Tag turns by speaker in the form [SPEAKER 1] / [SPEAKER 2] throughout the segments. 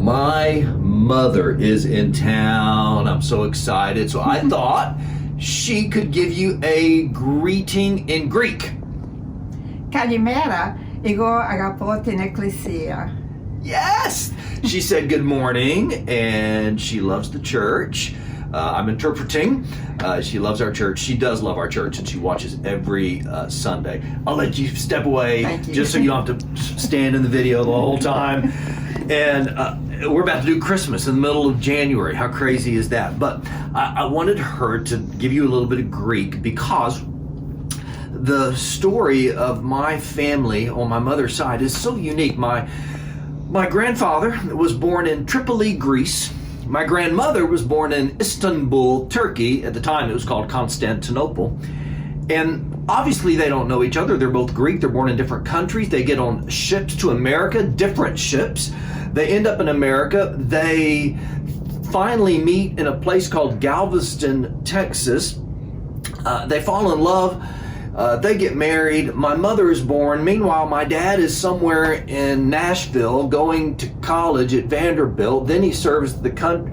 [SPEAKER 1] My mother is in town. I'm so excited. So I thought she could give you a greeting in Greek.
[SPEAKER 2] Kalimera, εγώ αγαπώ την εκκλησία.
[SPEAKER 1] Yes! She said good morning, and she loves the church. I'm interpreting. She loves our church. She does love our church, and she watches every Sunday. I'll let you step away.
[SPEAKER 2] Thank you.
[SPEAKER 1] Just so you don't have to stand in the video the whole time. And we're about to do Christmas in the middle of January. How crazy is that? But I wanted her to give you a little bit of Greek because the story of my family on my mother's side is so unique. My grandfather was born in Tripoli, Greece. My grandmother was born in Istanbul, Turkey. At the time, it was called Constantinople. And obviously, they don't know each other. They're both Greek. They're born in different countries. They get on ships to America, different ships. They end up in America. They finally meet in a place called Galveston, Texas. They fall in love. They get married. My mother is born. Meanwhile, my dad is somewhere in Nashville going to college at Vanderbilt. Then he serves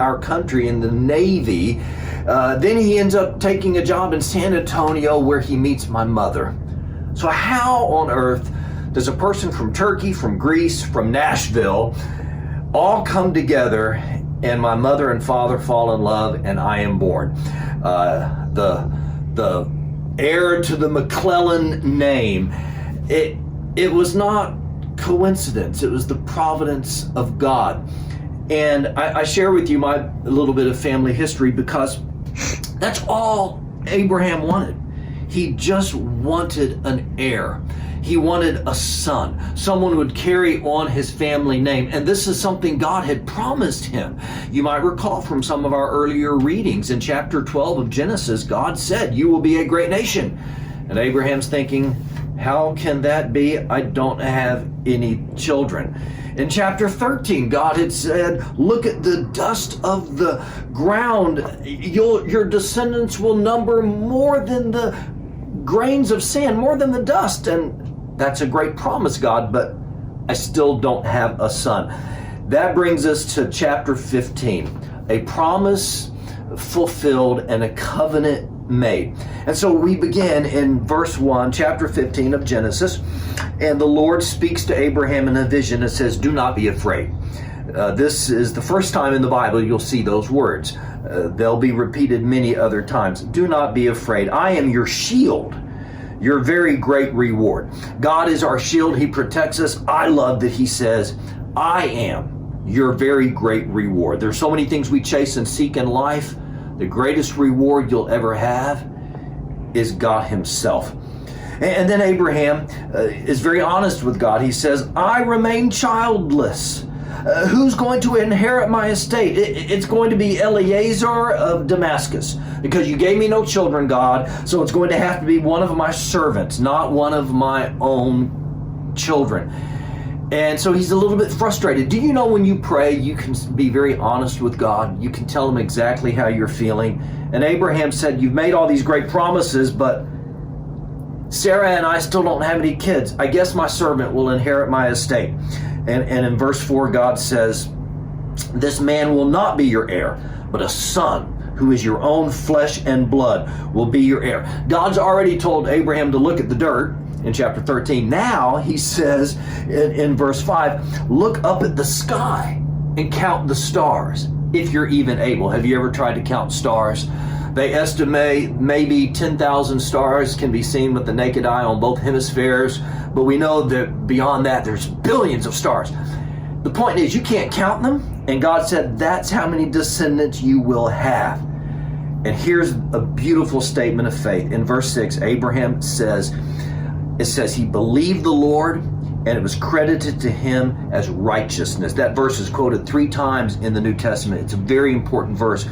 [SPEAKER 1] our country in the Navy. Then he ends up taking a job in San Antonio where he meets my mother. So how on earth does a person from Turkey, from Greece, from Nashville all come together and my mother and father fall in love and I am born? The heir to the McClellan name. It was not coincidence. It was the providence of God. And I share with you a little bit of family history because that's all Abraham wanted. He just wanted an heir. He wanted a son, someone who would carry on his family name. And this is something God had promised him. You might recall from some of our earlier readings in chapter 12 of Genesis, God said, "You will be a great nation." And Abraham's thinking, how can that be? I don't have any children. In chapter 13, God had said, look at the dust of the ground. Your descendants will number more than the grains of sand, more than the dust. And that's a great promise, God, but I still don't have a son. That brings us to chapter 15, a promise fulfilled and a covenant made. And so we begin in verse 1, chapter 15 of Genesis, and the Lord speaks to Abraham in a vision and says, do not be afraid. This is the first time in the Bible you'll see those words. They'll be repeated many other times. Do not be afraid. I am your shield, your very great reward. God is our shield. He protects us. I love that he says, I am your very great reward. There's so many things we chase and seek in life. The greatest reward you'll ever have is God himself. And then Abraham is very honest with God. He says, I remain childless. Who's going to inherit my estate? It's going to be Eliezer of Damascus, because you gave me no children, God, so it's going to have to be one of my servants, not one of my own children. And so he's a little bit frustrated. Do you know when you pray, you can be very honest with God? You can tell him exactly how you're feeling. And Abraham said, you've made all these great promises, but Sarah and I still don't have any kids. I guess my servant will inherit my estate. And in verse 4, God says, this man will not be your heir, but a son who is your own flesh and blood will be your heir. God's already told Abraham to look at the dirt in chapter 13. Now he says in verse 5, look up at the sky and count the stars, if you're even able. Have you ever tried to count stars? They estimate maybe 10,000 stars can be seen with the naked eye on both hemispheres, but we know that beyond that, there's billions of stars. The point is, you can't count them, and God said that's how many descendants you will have. And here's a beautiful statement of faith. In verse 6, Abraham says, it says he believed the Lord, and it was credited to him as righteousness. That verse is quoted 3 times in the New Testament. It's a very important verse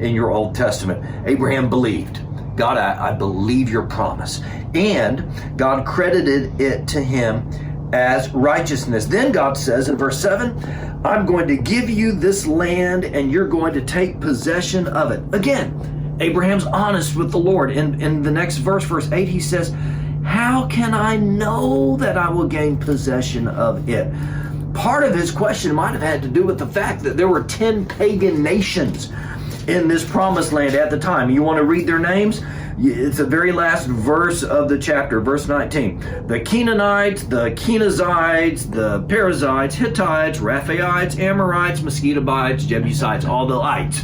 [SPEAKER 1] in your Old Testament. Abraham believed. God, I believe your promise. And God credited it to him as righteousness. Then God says in verse 7, I'm going to give you this land and you're going to take possession of it. Again, Abraham's honest with the Lord. In the next verse, verse 8, he says, how can I know that I will gain possession of it? part of his question might have had to do with the fact that there were 10 pagan nations in this promised land at the time. You want to read their names? It's the very last verse of the chapter, verse 19. The Canaanites, the Kenizzites, the Perizzites, Hittites, Rephaites, Amorites, Meschites, Jebusites, all the ites.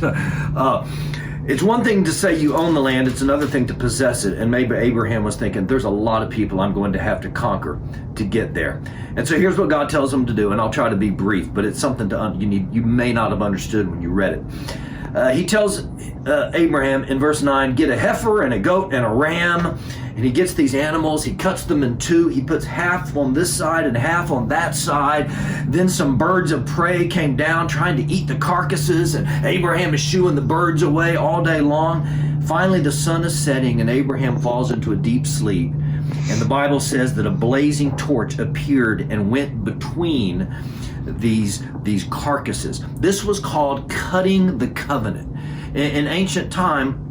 [SPEAKER 1] It's one thing to say you own the land, it's another thing to possess it. And maybe Abraham was thinking, there's a lot of people I'm going to have to conquer to get there. And so here's what God tells him to do, and I'll try to be brief, but it's something you may not have understood when you read it. He tells Abraham in verse 9, get a heifer and a goat and a ram. And he gets these animals, he cuts them in two, he puts half on this side and half on that side. Then some birds of prey came down trying to eat the carcasses, and Abraham is shooing the birds away all day long. Finally, the sun is setting and Abraham falls into a deep sleep. And the Bible says that a blazing torch appeared and went between these carcasses. This was called cutting the covenant. In ancient time,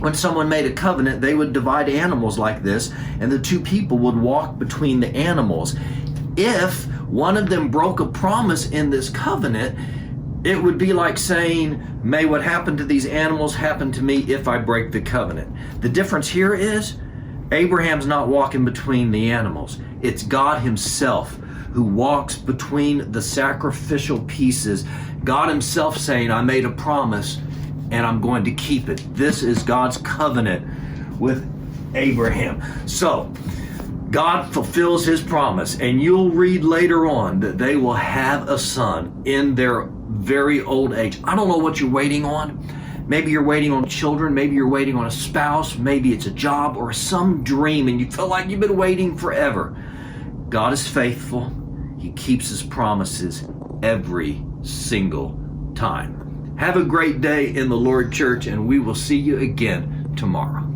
[SPEAKER 1] when someone made a covenant, they would divide animals like this, and the two people would walk between the animals. If one of them broke a promise in this covenant, it would be like saying, may what happened to these animals happen to me if I break the covenant. The difference here is, Abraham's not walking between the animals. It's God himself who walks between the sacrificial pieces. God himself saying, I made a promise and I'm going to keep it. This is God's covenant with Abraham. So, God fulfills his promise, and you'll read later on that they will have a son in their very old age. I don't know what you're waiting on. Maybe you're waiting on children, maybe you're waiting on a spouse, maybe it's a job or some dream, and you feel like you've been waiting forever. God is faithful. He keeps his promises every single time. Have a great day in the Lord, church, and we will see you again tomorrow.